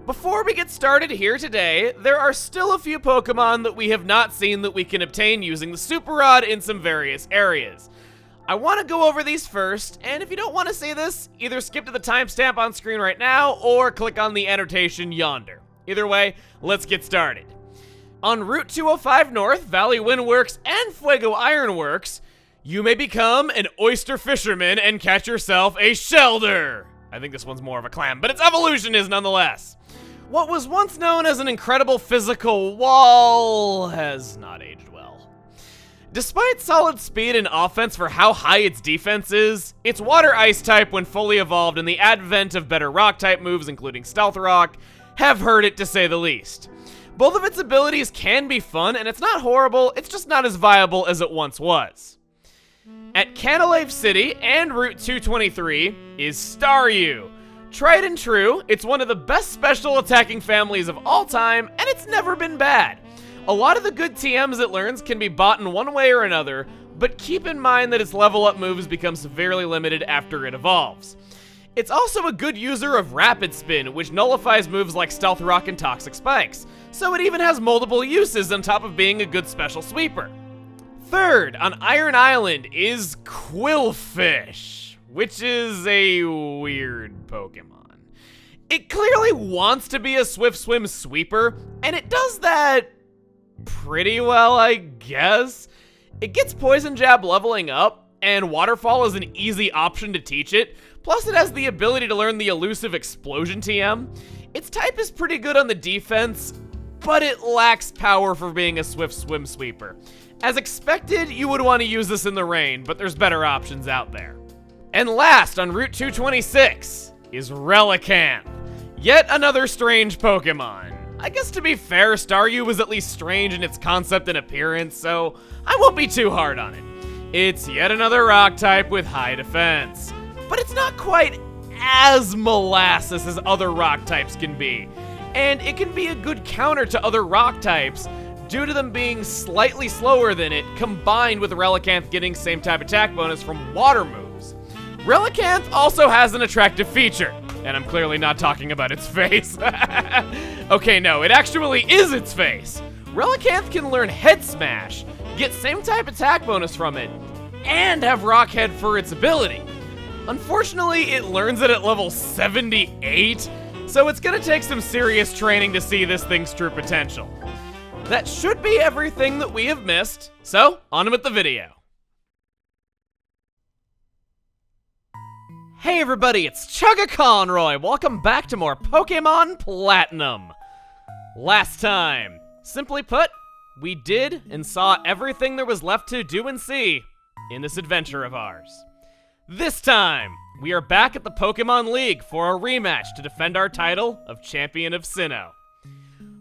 Before we get started here today, there are still a few Pokemon that we have not seen that we can obtain using the Super Rod in some various areas. I want to go over these first, and if you don't want to see this, either skip to the timestamp on screen right now, or click on the annotation yonder. Either way, let's get started. On Route 205 North, Valley Windworks, and Fuego Ironworks, you may become an oyster fisherman and catch yourself a Shelder. I think this one's more of a clam, but its evolution is nonetheless. What was once known as an incredible physical wall has not aged well. Despite solid speed and offense for how high its defense is, its water-ice type when fully evolved and the advent of better rock-type moves including Stealth Rock have hurt it to say the least. Both of its abilities can be fun and it's not horrible, it's just not as viable as it once was. At Canalave City and Route 223 is Staryu. Tried and true, it's one of the best special attacking families of all time, and it's never been bad. A lot of the good TMs it learns can be bought in one way or another, but keep in mind that its level up moves become severely limited after it evolves. It's also a good user of Rapid Spin, which nullifies moves like Stealth Rock and Toxic Spikes, so it even has multiple uses on top of being a good special sweeper. Third, on Iron Island is Quillfish, which is a weird Pokemon. It clearly wants to be a Swift Swim sweeper, and it does that pretty well, I guess. It gets Poison Jab leveling up, and Waterfall is an easy option to teach it, plus it has the ability to learn the elusive Explosion TM. Its type is pretty good on the defense, but it lacks power for being a Swift Swim sweeper. As expected, you would want to use this in the rain, but there's better options out there. And last, on Route 226, is Relicanth. Yet another strange Pokemon. I guess to be fair, Staryu was at least strange in its concept and appearance, so I won't be too hard on it. It's yet another rock type with high defense. But it's not quite as molasses as other rock types can be. And it can be a good counter to other rock types, due to them being slightly slower than it, combined with Relicanth getting same type attack bonus from water moves. Relicanth also has an attractive feature, and I'm clearly not talking about its face. Okay, no, it actually is its face. Relicanth can learn Head Smash, get same type attack bonus from it, and have Rock Head for its ability. Unfortunately, it learns it at level 78, so it's gonna take some serious training to see this thing's true potential. That should be everything that we have missed, so on with the video. Hey everybody, it's Chugga Conroy. Welcome back to more Pokemon Platinum. Last time, simply put, we did and saw everything there was left to do and see in this adventure of ours. This time, we are back at the Pokemon League for a rematch to defend our title of Champion of Sinnoh.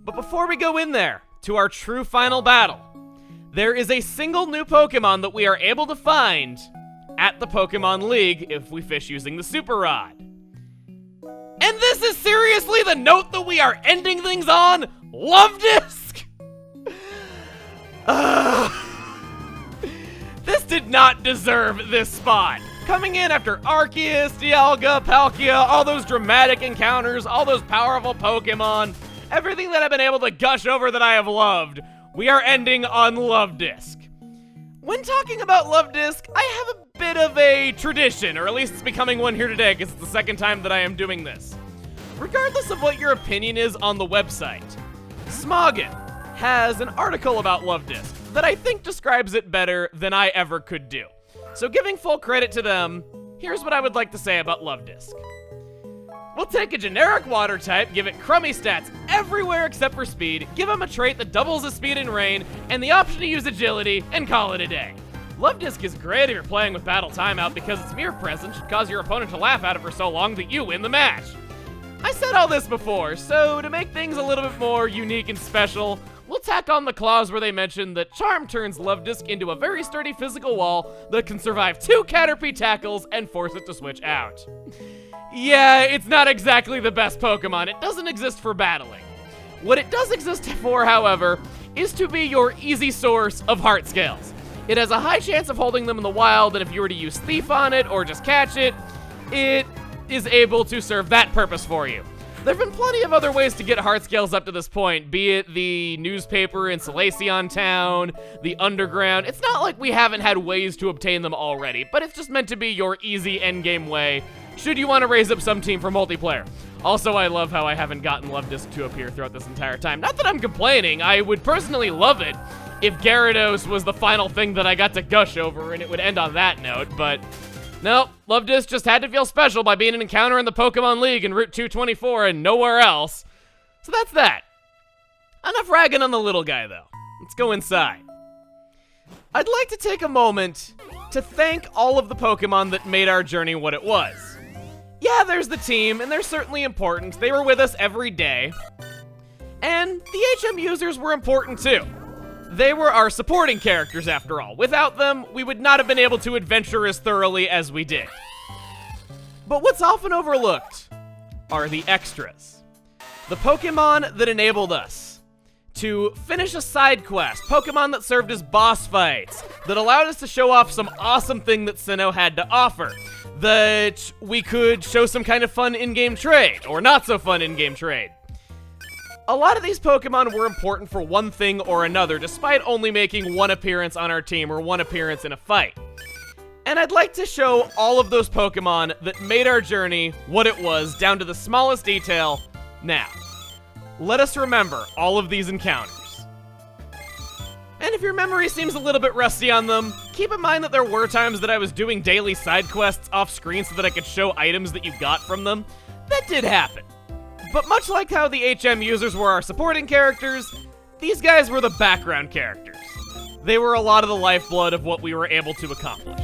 But before we go in there, to our true final battle, there is a single new Pokemon that we are able to find at the Pokemon League if we fish using the Super Rod. And this is seriously the note that we are ending things on? Luvdisc? This did not deserve this spot. Coming in after Arceus, Dialga, Palkia, all those dramatic encounters, all those powerful Pokemon, everything that I've been able to gush over that I have loved, we are ending on Luvdisc. When talking about Luvdisc, I have a bit of a tradition, or at least it's becoming one here today because it's the second time that I am doing this. Regardless of what your opinion is on the website, Smoggin has an article about Luvdisc that I think describes it better than I ever could do. So giving full credit to them, here's what I would like to say about Luvdisc. We'll take a generic water type, give it crummy stats everywhere except for speed, give him a trait that doubles his speed in rain, and the option to use agility, and call it a day. Luvdisc is great if you're playing with battle timeout because its mere presence should cause your opponent to laugh at it for so long that you win the match. I said all this before, so to make things a little bit more unique and special, we'll tack on the clause where they mention that Charm turns Luvdisc into a very sturdy physical wall that can survive 2 Caterpie tackles and force it to switch out. Yeah, it's not exactly the best Pokemon. It doesn't exist for battling. What it does exist for, however, is to be your easy source of heart scales. It has a high chance of holding them in the wild, and if you were to use Thief on it or just catch it, it is able to serve that purpose for you. There have been plenty of other ways to get heart scales up to this point, be it the newspaper in Salacion Town, the underground. It's not like we haven't had ways to obtain them already, but it's just meant to be your easy endgame way, should you want to raise up some team for multiplayer. Also, I love how I haven't gotten Love Disc to appear throughout this entire time. Not that I'm complaining, I would personally love it if Gyarados was the final thing that I got to gush over and it would end on that note, but no, Love Disc just had to feel special by being an encounter in the Pokemon League in Route 224 and nowhere else. So that's that. Enough ragging on the little guy, though. Let's go inside. I'd like to take a moment to thank all of the Pokemon that made our journey what it was. Yeah, there's the team, and they're certainly important. They were with us every day. And the HM users were important, too. They were our supporting characters, after all. Without them, we would not have been able to adventure as thoroughly as we did. But what's often overlooked are the extras. The Pokemon that enabled us to finish a side quest, Pokemon that served as boss fights, that allowed us to show off some awesome thing that Sinnoh had to offer, that we could show some kind of fun in-game trade, or not so fun in-game trade. A lot of these Pokemon were important for one thing or another, despite only making one appearance on our team or one appearance in a fight. And I'd like to show all of those Pokemon that made our journey what it was, down to the smallest detail, now. Let us remember all of these encounters. And if your memory seems a little bit rusty on them, keep in mind that there were times that I was doing daily side quests off screen so that I could show items that you got from them. That did happen. But much like how the HM users were our supporting characters, these guys were the background characters. They were a lot of the lifeblood of what we were able to accomplish.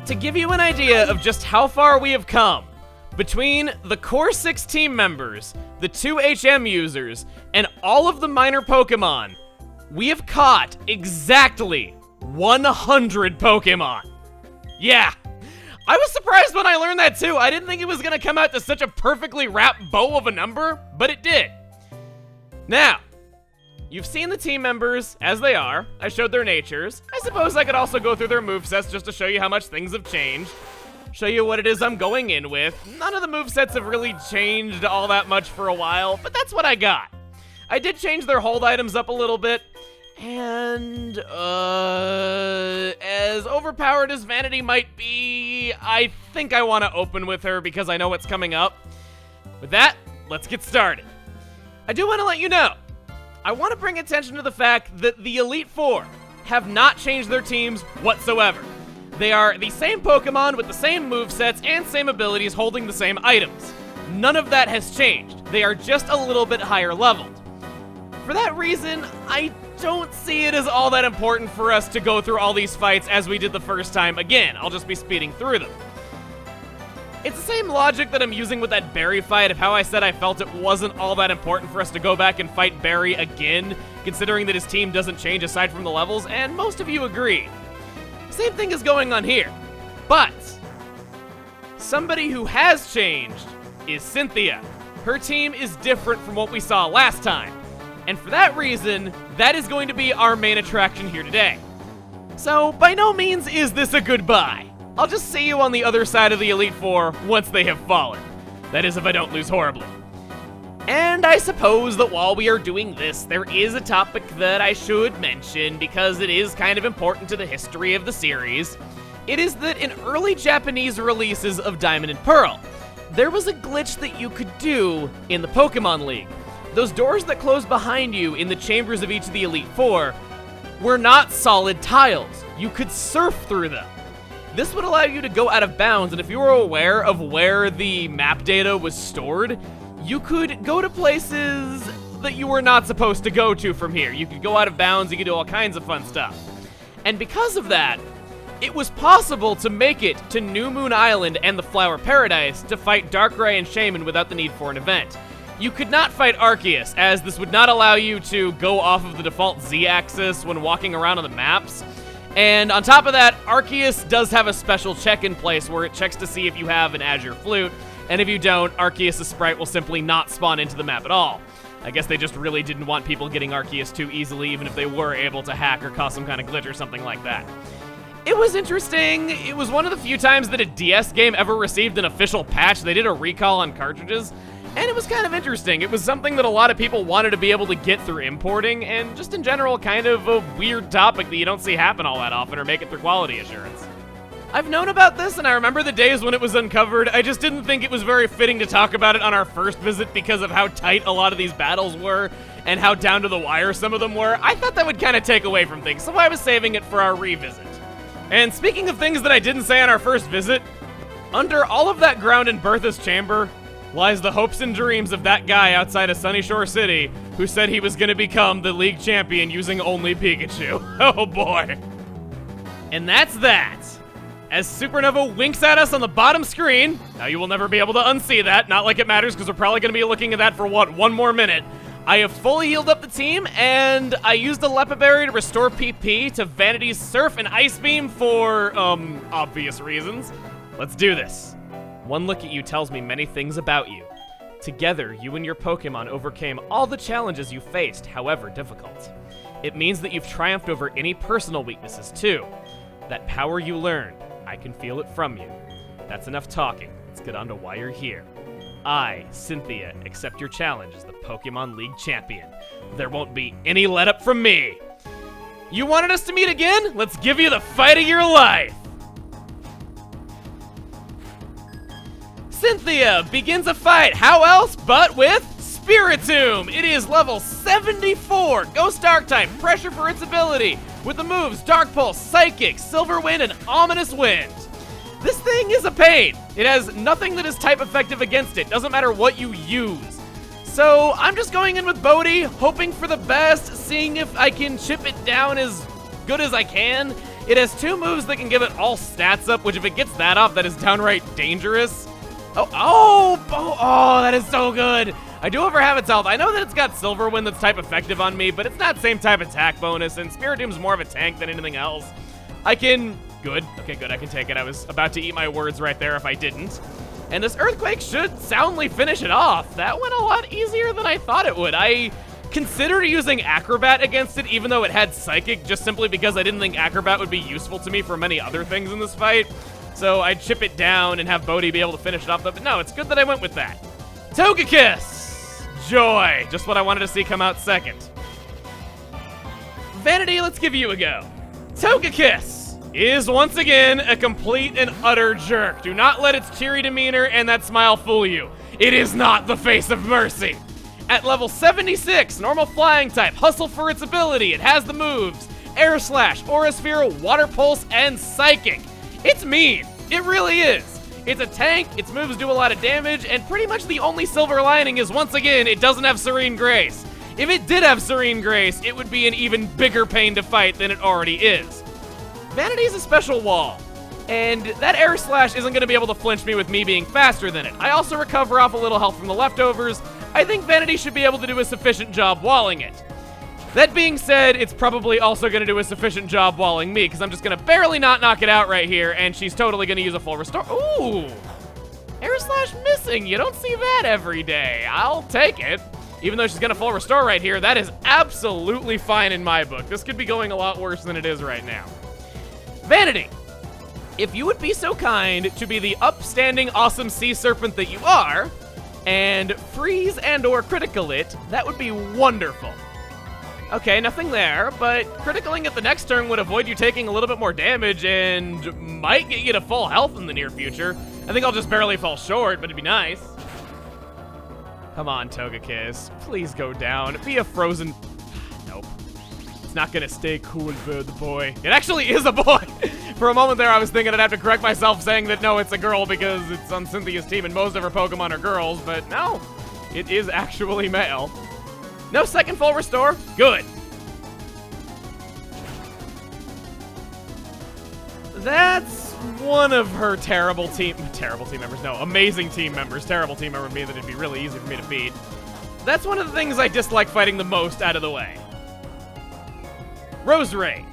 To give you an idea of just how far we have come, between the core 6 team members, the 2 HM users, and all of the minor Pokemon, we have caught exactly 100 Pokemon. Yeah, I was surprised when I learned that too. I didn't think it was gonna come out to such a perfectly wrapped bow of a number, but it did. Now, you've seen the team members as they are. I showed their natures. I suppose I could also go through their movesets just to show you how much things have changed. Show you what it is I'm going in with. None of the movesets have really changed all that much for a while, but that's what I got. I did change their hold items up a little bit, and, as overpowered as Vanity might be, I think I want to open with her because I know what's coming up. With that, let's get started. I do want to let you know, I want to bring attention to the fact that the Elite Four have not changed their teams whatsoever. They are the same Pokemon with the same movesets and same abilities holding the same items. None of that has changed. They are just a little bit higher leveled. For that reason, I don't see it as all that important for us to go through all these fights as we did the first time again. I'll just be speeding through them. It's the same logic that I'm using with that Barry fight of how I said I felt it wasn't all that important for us to go back and fight Barry again, considering that his team doesn't change aside from the levels, and most of you agreed. Same thing is going on here. But somebody who has changed is Cynthia. her team is different from what we saw last time. And for that reason, that is going to be our main attraction here today. So, by no means is this a goodbye. I'll just see you on the other side of the Elite Four once they have fallen. That is if I don't lose horribly. And I suppose that while we are doing this, there is a topic that I should mention because it is kind of important to the history of the series. It is that in early Japanese releases of Diamond and Pearl, there was a glitch that you could do in the Pokemon League. Those doors that close behind you in the chambers of each of the Elite Four were not solid tiles. You could surf through them. This would allow you to go out of bounds, and if you were aware of where the map data was stored, you could go to places that you were not supposed to go to from here. You could go out of bounds, you could do all kinds of fun stuff. And because of that, it was possible to make it to New Moon Island and the Flower Paradise to fight Darkrai and Shaman without the need for an event. You could not fight Arceus, as this would not allow you to go off of the default Z-axis when walking around on the maps. And on top of that, Arceus does have a special check in place where it checks to see if you have an Azure Flute, and if you don't, Arceus' sprite will simply not spawn into the map at all. I guess they just really didn't want people getting Arceus too easily, even if they were able to hack or cause some kind of glitch or something like that. It was interesting. It was one of the few times that a DS game ever received an official patch. They did a recall on cartridges, and it was kind of interesting. It was something that a lot of people wanted to be able to get through importing, and just in general, kind of a weird topic that you don't see happen all that often or make it through quality assurance. I've known about this, and I remember the days when it was uncovered. I just didn't think it was very fitting to talk about it on our first visit because of how tight a lot of these battles were and how down to the wire some of them were. I thought that would kind of take away from things, so I was saving it for our revisit. And speaking of things that I didn't say on our first visit, under all of that ground in Bertha's chamber lies the hopes and dreams of that guy outside of Sunny Shore City who said he was going to become the league champion using only Pikachu. Oh boy. And that's that. As Supernova winks at us on the bottom screen, now you will never be able to unsee that, not like it matters because we're probably going to be looking at that for what, one more minute. I have fully healed up the team, and I used the Lepa Berry to restore PP to Vanity's Surf and Ice Beam for, obvious reasons. Let's do this. One look at you tells me many things about you. Together, you and your Pokemon overcame all the challenges you faced, however difficult. It means that you've triumphed over any personal weaknesses, too. That power you learned, I can feel it from you. That's enough talking. Let's get on to why you're here. I, Cynthia, accept your challenge as the Pokemon League champion. There won't be any let-up from me. You wanted us to meet again? Let's give you the fight of your life. Cynthia begins a fight. How else but with Spiritomb. It is level 74. Ghost Dark type, pressure for its ability. With the moves Dark Pulse, Psychic, Silver Wind, and Ominous Wind. This thing is a pain. It has nothing that is type effective against it. Doesn't matter what you use. So I'm just going in with Bodhi, hoping for the best, seeing if I can chip it down as good as I can. It has two moves that can give it all stats up, which if it gets that off, that is downright dangerous. Oh, that is so good. I do over have its health. I know that it's got Silver Wind that's type effective on me, but it's not same type attack bonus, and Spiritomb's more of a tank than anything else. Good. Okay, good, I can take it. I was about to eat my words right there if I didn't. And this Earthquake should soundly finish it off. That went a lot easier than I thought it would. I considered using Acrobat against it, even though it had Psychic, just simply because I didn't think Acrobat would be useful to me for many other things in this fight. So I'd chip it down and have Bodhi be able to finish it off, but no, it's good that I went with that. Togekiss! Joy! Just what I wanted to see come out second. Vanity, let's give you a go. Togekiss is once again a complete and utter jerk. Do not let its cheery demeanor and that smile fool you. It is not the face of mercy. At level 76, normal flying type, hustle for its ability. It has the moves Air Slash, Aura Sphere, Water Pulse, and Psychic. It's mean. It really is. It's a tank, its moves do a lot of damage, and pretty much the only silver lining is, once again, it doesn't have Serene Grace. If it did have Serene Grace, it would be an even bigger pain to fight than it already is. Vanity's a special wall, and that Air Slash isn't going to be able to flinch me with me being faster than it. I also recover off a little health from the leftovers. I think Vanity should be able to do a sufficient job walling it. That being said, it's probably also going to do a sufficient job walling me, because I'm just going to barely not knock it out right here, and she's totally going to use a full restore. Ooh! Air Slash missing. You don't see that every day. I'll take it. Even though she's gonna full restore right here, that is absolutely fine in my book. This could be going a lot worse than it is right now. Vanity, if you would be so kind to be the upstanding, awesome sea serpent that you are, and freeze and or critical it, that would be wonderful. Okay, nothing there, but criticaling it the next turn would avoid you taking a little bit more damage and might get you to full health in the near future. I think I'll just barely fall short, but it'd be nice. Come on, Togekiss. Please go down. Be a frozen... Nope. It's not gonna stay cool for the boy. It actually is a boy! For a moment there, I was thinking I'd have to correct myself saying that no, it's a girl because it's on Cynthia's team and most of her Pokemon are girls, but no. It is actually male. No second full restore? Good. That's one of her terrible team members. No, amazing team members. Terrible team member would mean that it'd be really easy for me to beat. That's one of the things I dislike fighting the most out of the way. Roserade.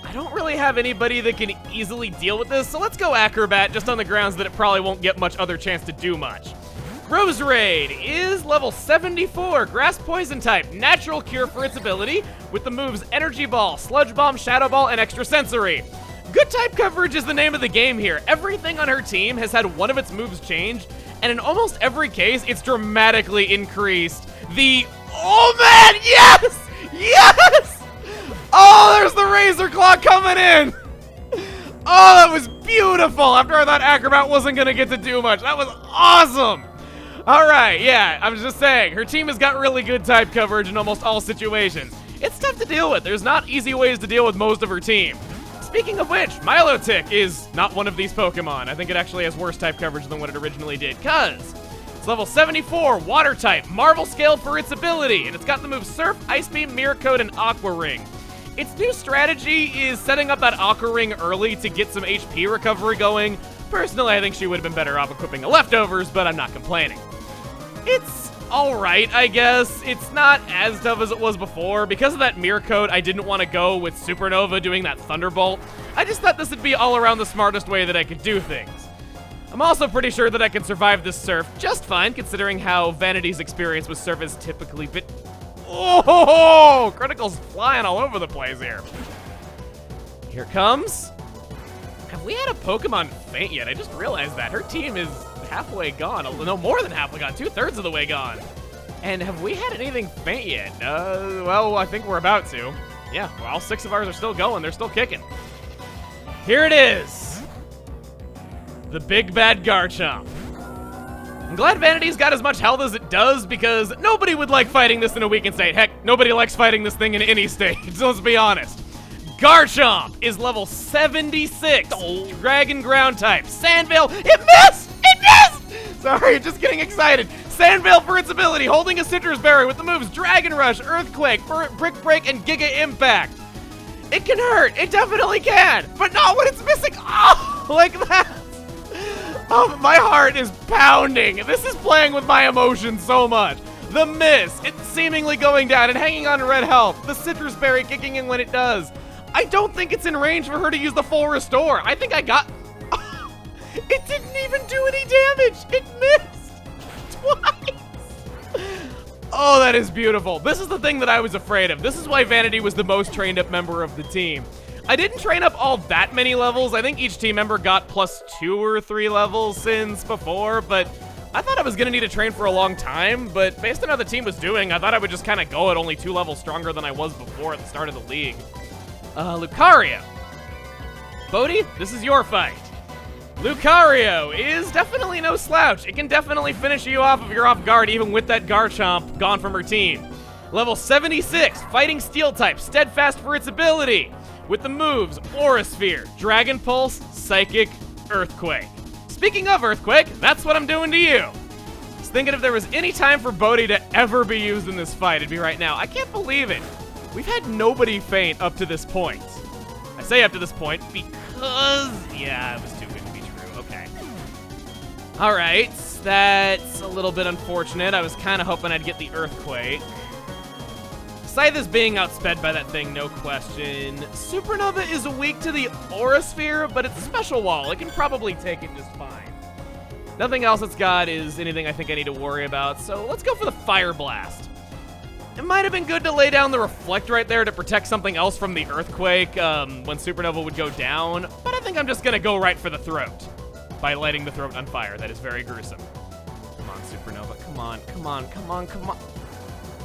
I don't really have anybody that can easily deal with this, so let's go Acrobat just on the grounds that it probably won't get much other chance to do much. Roserade is level 74, Grass Poison type, natural cure for its ability, with the moves Energy Ball, Sludge Bomb, Shadow Ball, and Extra Sensory. Good type coverage is the name of the game here. Everything on her team has had one of its moves changed, and in almost every case, it's dramatically increased. Oh man, yes! Yes! Oh, there's the Razor Claw coming in! Oh, that was beautiful after I thought Acrobat wasn't gonna get to do much. That was awesome! Alright, yeah, I was just saying, her team has got really good type coverage in almost all situations. It's tough to deal with. There's not easy ways to deal with most of her team. Speaking of which, Milotic is not one of these Pokemon. I think it actually has worse type coverage than what it originally did, cuz it's level 74, Water type, Marvel Scale for its ability, and it's got the moves Surf, Ice Beam, Mirror Coat, and Aqua Ring. Its new strategy is setting up that Aqua Ring early to get some HP recovery going. Personally, I think she would have been better off equipping the leftovers, but I'm not complaining. It's alright, I guess. It's not as tough as it was before. Because of that Mirror Coat, I didn't want to go with Supernova doing that Thunderbolt. I just thought this would be all around the smartest way that I could do things. I'm also pretty sure that I can survive this Surf just fine, considering how Vanity's experience with Surf is typically bit... Oh, critical's flying all over the place here. Here it comes. Have we had a Pokemon faint yet? I just realized that. Her team is halfway gone. No, more than halfway gone. 2/3 of the way gone. And have we had anything faint yet? Well, I think we're about to. Yeah, well, all 6 of ours are still going. They're still kicking. Here it is. The big bad Garchomp. I'm glad Vanity's got as much health as it does because nobody would like fighting this in a weakened state. Heck, nobody likes fighting this thing in any state, so let's be honest. Garchomp is level 76, Dragon Ground type, Sandveil, it missed! It missed! Sorry, just getting excited. Sandveil for its ability, holding a Citrus Berry with the moves Dragon Rush, Earthquake, Brick Break, and Giga Impact. It can hurt, it definitely can, but not when it's missing, oh, like that. Oh, my heart is pounding. This is playing with my emotions so much. The miss, it's seemingly going down and hanging on to red health. The Citrus Berry kicking in when it does. I don't think it's in range for her to use the full restore. I think I got... Oh, it didn't even do any damage. It missed twice. Oh, that is beautiful. This is the thing that I was afraid of. This is why Vanity was the most trained up member of the team. I didn't train up all that many levels. I think each team member got +2 or 3 levels since before, but I thought I was gonna need to train for a long time, but based on how the team was doing, I thought I would just kind of go at only 2 levels stronger than I was before at the start of the league. Lucario. Bodhi, this is your fight. Lucario is definitely no slouch. It can definitely finish you off if you're off guard, even with that Garchomp gone from her team. Level 76, Fighting Steel type, Steadfast for its ability, with the moves Aura Sphere, Dragon Pulse, Psychic, Earthquake. Speaking of Earthquake, that's what I'm doing to you. I was thinking if there was any time for Bodhi to ever be used in this fight, it'd be right now. I can't believe it. We've had nobody faint up to this point. I say up to this point because, yeah, it was too good to be true. Okay. All right, that's a little bit unfortunate. I was kind of hoping I'd get the Earthquake. Scythe is being outsped by that thing, no question. Supernova is weak to the Aura Sphere, but it's a special wall. It can probably take it just fine. Nothing else it's got is anything I think I need to worry about, so let's go for the Fire Blast. It might have been good to lay down the Reflect right there to protect something else from the Earthquake when Supernova would go down, but I think I'm just gonna go right for the Throat by lighting the Throat on fire. That is very gruesome. Come on, Supernova, come on, come on, come on, come on.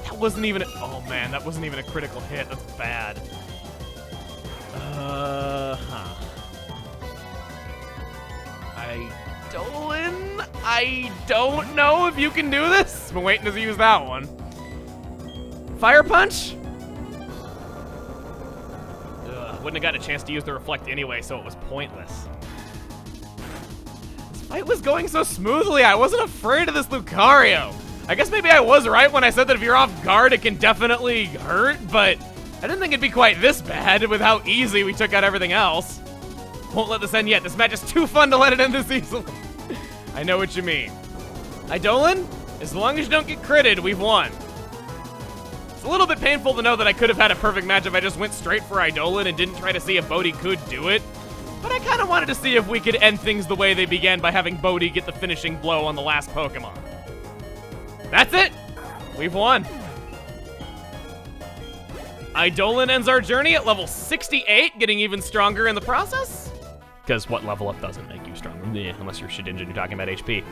That wasn't even oh man, that wasn't even a critical hit. That's bad. Dolan, I don't know if you can do this. I've been waiting to use that one. Fire Punch? Wouldn't have got a chance to use the Reflect anyway, so it was pointless. This fight was going so smoothly, I wasn't afraid of this Lucario. I guess maybe I was right when I said that if you're off guard, it can definitely hurt, but I didn't think it'd be quite this bad with how easy we took out everything else. Won't let this end yet. This match is too fun to let it end this easily. I know what you mean. Idolan, as long as you don't get critted, we've won. It's a little bit painful to know that I could have had a perfect match if I just went straight for Idolan and didn't try to see if Bodhi could do it. But I kind of wanted to see if we could end things the way they began by having Bodhi get the finishing blow on the last Pokemon. That's it! We've won. Idolan ends our journey at level 68, getting even stronger in the process. Because what level up doesn't make you stronger? Unless you're Shedinja and you're talking about HP.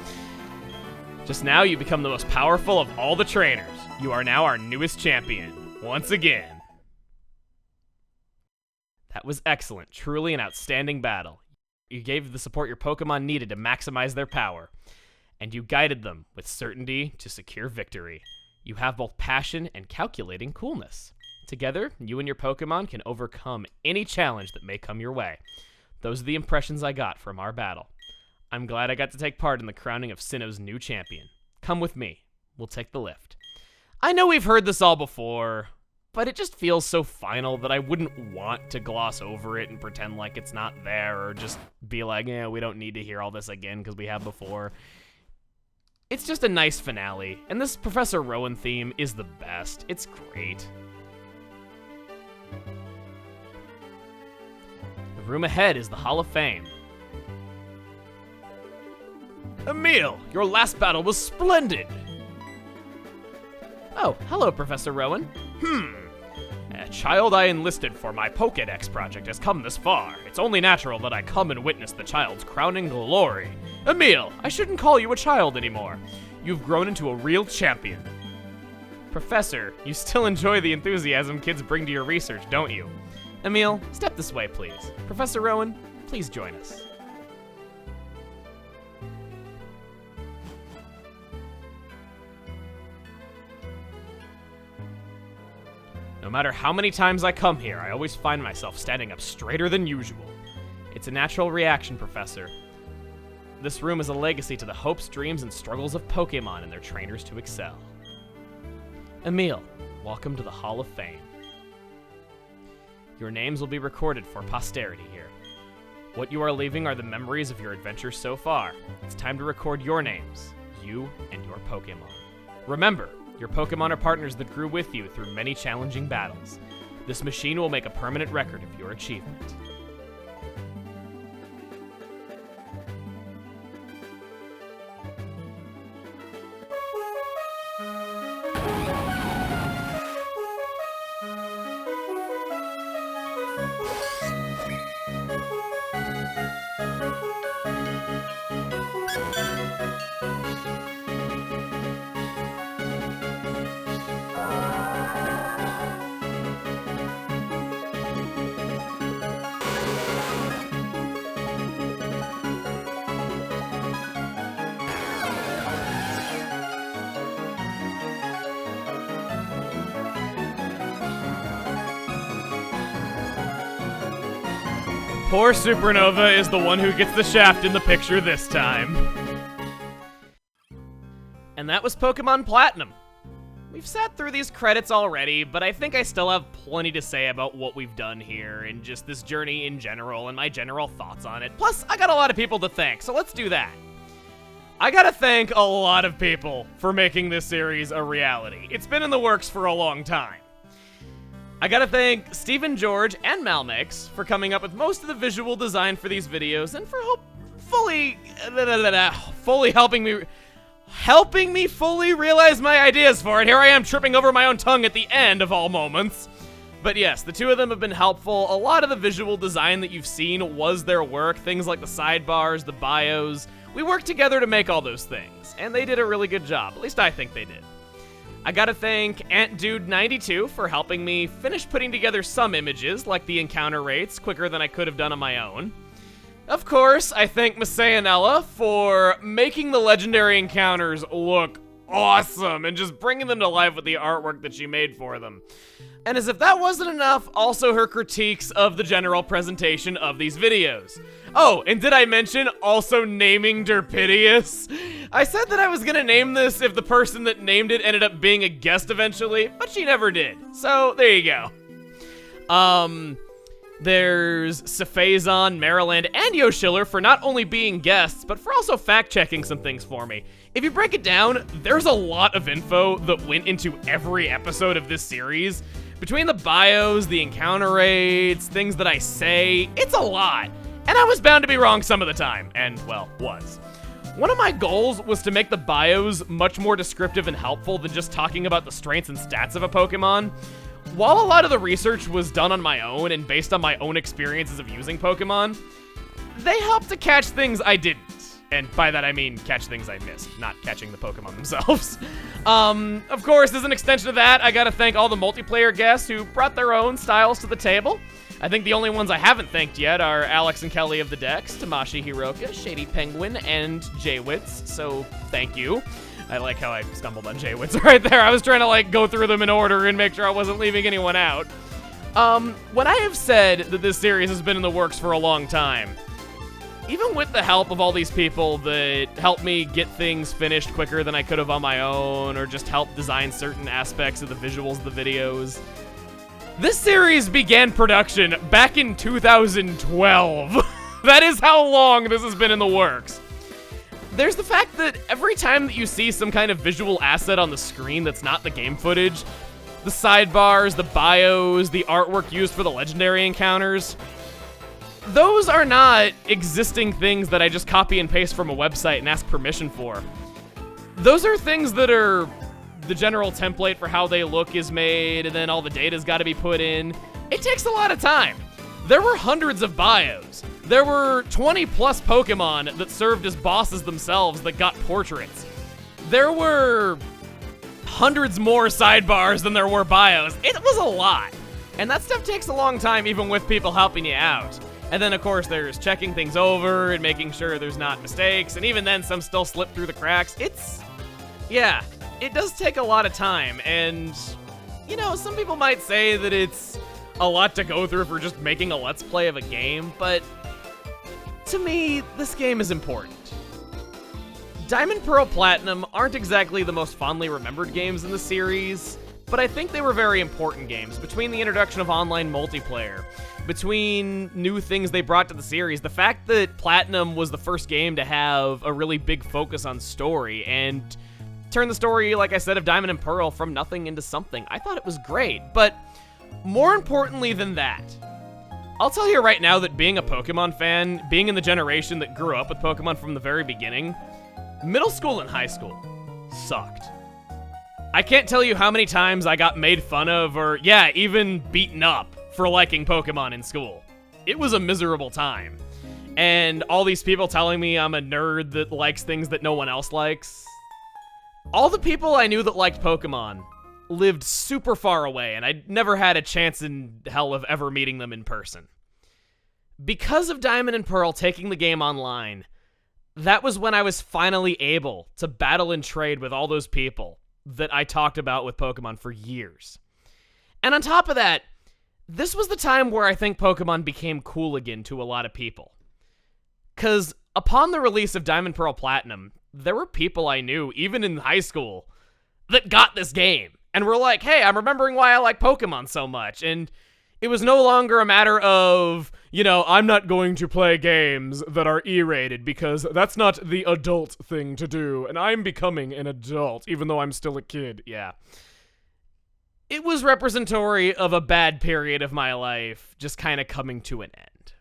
Just now, you become the most powerful of all the trainers. You are now our newest champion. Once again. That was excellent. Truly an outstanding battle. You gave the support your Pokemon needed to maximize their power. And you guided them with certainty to secure victory. You have both passion and calculating coolness. Together, you and your Pokemon can overcome any challenge that may come your way. Those are the impressions I got from our battle. I'm glad I got to take part in the crowning of Sinnoh's new champion. Come with me. We'll take the lift. I know we've heard this all before, but it just feels so final that I wouldn't want to gloss over it and pretend like it's not there or just be like, yeah, we don't need to hear all this again because we have before. It's just a nice finale, and this Professor Rowan theme is the best. It's great. The room ahead is the Hall of Fame. Emil, your last battle was splendid. Oh, hello, Professor Rowan. A child I enlisted for my Pokédex project has come this far. It's only natural that I come and witness the child's crowning glory. Emil, I shouldn't call you a child anymore. You've grown into a real champion. Professor, you still enjoy the enthusiasm kids bring to your research, don't you? Emil, step this way, please. Professor Rowan, please join us. No matter how many times I come here, I always find myself standing up straighter than usual. It's a natural reaction, Professor. This room is a legacy to the hopes, dreams, and struggles of Pokémon and their trainers to excel. Emil, welcome to the Hall of Fame. Your names will be recorded for posterity here. What you are leaving are the memories of your adventures so far. It's time to record your names, you and your Pokémon. Remember, your Pokémon are partners that grew with you through many challenging battles. This machine will make a permanent record of your achievement. Poor Supernova is the one who gets the shaft in the picture this time. And that was Pokemon Platinum. We've sat through these credits already, but I think I still have plenty to say about what we've done here and just this journey in general and my general thoughts on it. Plus, I got a lot of people to thank, so let's do that. I gotta thank a lot of people for making this series a reality. It's been in the works for a long time. I gotta thank Stephen George and Malmix for coming up with most of the visual design for these videos and for fully helping me fully realize my ideas for it. Here I am tripping over my own tongue at the end of all moments. But yes, the two of them have been helpful. A lot of the visual design that you've seen was their work. Things like the sidebars, the bios. We worked together to make all those things, and they did a really good job. At least I think they did. I gotta thank AntDude92 for helping me finish putting together some images, like the encounter rates, quicker than I could have done on my own. Of course, I thank Masayanella for making the legendary encounters look awesome and just bringing them to life with the artwork that she made for them. And as if that wasn't enough, also her critiques of the general presentation of these videos. Oh, and did I mention also naming Derpidius? I said that I was gonna name this if the person that named it ended up being a guest eventually, but she never did. So, there you go. There's Cephazon, Maryland, and Yoshiller for not only being guests, but for also fact-checking some things for me. If you break it down, there's a lot of info that went into every episode of this series. Between the bios, the encounter rates, things that I say, it's a lot. And I was bound to be wrong some of the time, and, well, was. One of my goals was to make the bios much more descriptive and helpful than just talking about the strengths and stats of a Pokemon. While a lot of the research was done on my own and based on my own experiences of using Pokemon, they helped to catch things I didn't. And by that I mean catch things I missed, not catching the Pokemon themselves. Of course, as an extension of that, I gotta thank all the multiplayer guests who brought their own styles to the table. I think the only ones I haven't thanked yet are Alex and Kelly of the Dex, Tamashi Hiroka, Shady Penguin, and Jaywitz, so thank you. I like how I stumbled on Jaywitz right there. I was trying to go through them in order and make sure I wasn't leaving anyone out. When I have said that this series has been in the works for a long time, even with the help of all these people that helped me get things finished quicker than I could have on my own, or just help design certain aspects of the visuals of the videos, this series began production back in 2012. That is how long this has been in the works. There's the fact that every time that you see some kind of visual asset on the screen that's not the game footage, the sidebars, the bios, the artwork used for the legendary encounters, those are not existing things that I just copy and paste from a website and ask permission for. Those are things that are the general template for how they look is made, and then all the data's got to be put in. It takes a lot of time. There were hundreds of bios. There were 20 plus Pokemon that served as bosses themselves that got portraits. There were hundreds more sidebars than there were bios. It was a lot. And that stuff takes a long time even with people helping you out. And then, of course, there's checking things over and making sure there's not mistakes, and even then, some still slip through the cracks. Yeah, it does take a lot of time, and, you know, some people might say that it's a lot to go through for just making a Let's Play of a game, but to me, this game is important. Diamond, Pearl, Platinum aren't exactly the most fondly remembered games in the series, but I think they were very important games. Between the introduction of online multiplayer, between new things they brought to the series, the fact that Platinum was the first game to have a really big focus on story and turn the story, like I said, of Diamond and Pearl from nothing into something, I thought it was great. But more importantly than that, I'll tell you right now that being a Pokemon fan, being in the generation that grew up with Pokemon from the very beginning, middle school and high school sucked. I can't tell you how many times I got made fun of or, yeah, even beaten up for liking Pokemon in school. It was a miserable time. And all these people telling me I'm a nerd that likes things that no one else likes. All the people I knew that liked Pokemon lived super far away, and I never had a chance in hell of ever meeting them in person. Because of Diamond and Pearl taking the game online, that was when I was finally able to battle and trade with all those people that I talked about with Pokemon for years. And on top of that, this was the time where I think Pokemon became cool again to a lot of people. Because upon the release of Diamond, Pearl, Platinum, there were people I knew, even in high school, that got this game. And were like, hey, I'm remembering why I like Pokemon so much. And it was no longer a matter of, you know, I'm not going to play games that are E-rated because that's not the adult thing to do. And I'm becoming an adult, even though I'm still a kid. Yeah. It was representatory of a bad period of my life just kind of coming to an end.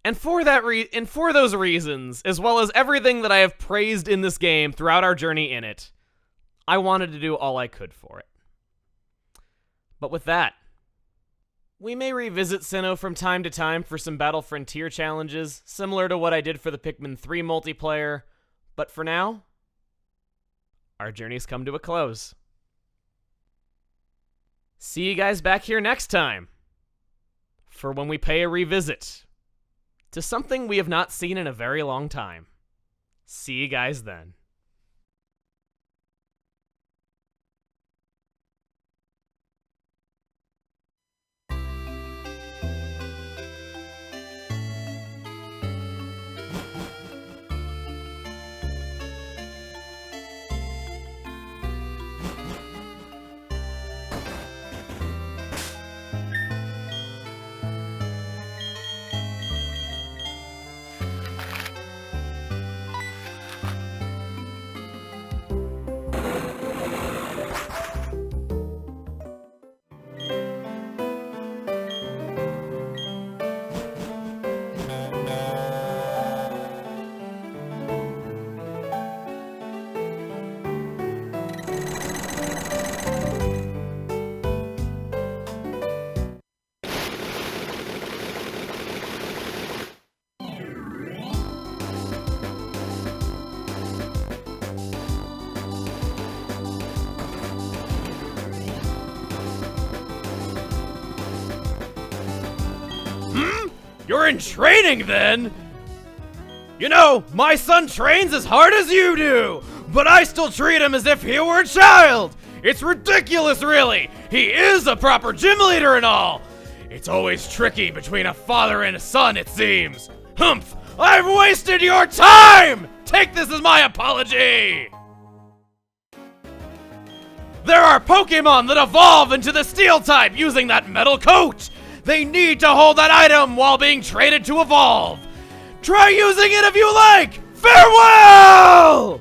And for those reasons, as well as everything that I have praised in this game throughout our journey in it, I wanted to do all I could for it. But with that, we may revisit Sinnoh from time to time for some Battle Frontier challenges, similar to what I did for the Pikmin 3 multiplayer, but for now, our journey's come to a close. See you guys back here next time for when we pay a revisit to something we have not seen in a very long time. See you guys then. You're in training then? You know, my son trains as hard as you do, but I still treat him as if he were a child. It's ridiculous, really. He is a proper gym leader and all. It's always tricky between a father and a son, it seems. Humph, I've wasted your time. Take this as my apology. There are Pokémon that evolve into the Steel type using that metal coat. They need to hold that item while being traded to evolve. Try using it if you like! Farewell!